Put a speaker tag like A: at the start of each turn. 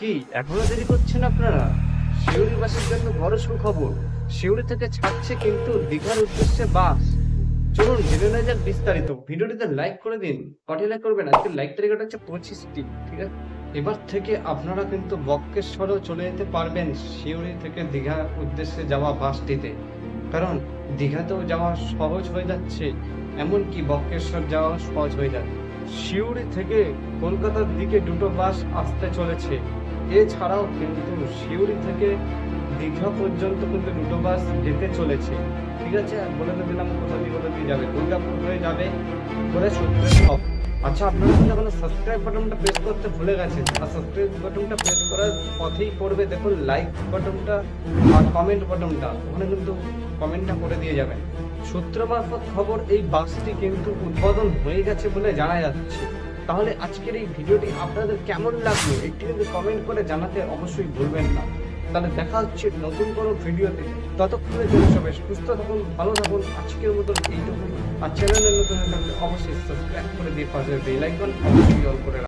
A: কি এখনো দেরি করছেন আপনারা? শিউরিবাসীর জন্য বড় সুখবর, শিউরি থেকে ছাড়ছে কিন্তু দীঘার উদ্দেশ্যে বাস। চলুন জেনে নেওয়া যাক বিস্তারিত। ভিডিওটিতে লাইক করে দিন। কটি লাইক করবেন? আজকে লাইক তালিকাটা হচ্ছে 25টি, ঠিক আছে? এবার থেকে আপনারা কিন্তু বক্রেশ্বরেও চলে যেতে পারবেন শিউরি থেকে দীঘার উদ্দেশ্যে যাওয়া বাসটিতে। কারণ দীঘাতেও যাওয়া সহজ হয়ে যাচ্ছে, এমনকি বক্রেশ্বর যাওয়া সহজ হয়ে যাচ্ছে। সিউড়ি থেকে কলকাতার দিকে দুটো বাস আসতে চলেছে। এছাড়াও কিন্তু সিউড়ি থেকে দীঘা পর্যন্ত কিন্তু দুটো বাস যেতে চলেছে, ঠিক আছে? আর বলে দিলাম কোথা দিয়ে যাবে, দুর্গাপুর হয়ে যাবে বলে সূত্রের খবর। আচ্ছা, আপনারা কিন্তু এখন সাবস্ক্রাইব বাটনটা প্রেস করতে ভুলে গেছেন, আর সাবস্ক্রাইব বাটনটা প্রেস করার পথেই পড়বে দেখুন লাইক বাটনটা আর কমেন্ট বাটনটা, ওখানে কিন্তু কমেন্টটা করে দিয়ে যাবেন। সূত্র মারফত খবর, এই বাসটি কিন্তু উদ্বোধন হয়ে গেছে বলে জানা যাচ্ছে। তাহলে আজকের এই ভিডিওটি আপনাদের কেমন লাগলো একটু কিন্তু কমেন্ট করে জানাতে অবশ্যই ভুলবেন না। তাহলে দেখা হচ্ছে নতুন কোনো ভিডিওতে। ততক্ষণে জন্য সবাই সুস্থ থাকুন, ভালো থাকুন। আজকের মতন এইটুকু। আর চ্যানেলের নতুন থাকলে অবশ্যই সাবস্ক্রাইব করে দিয়ে পাশে বেল আইকন অবশ্যই অন করে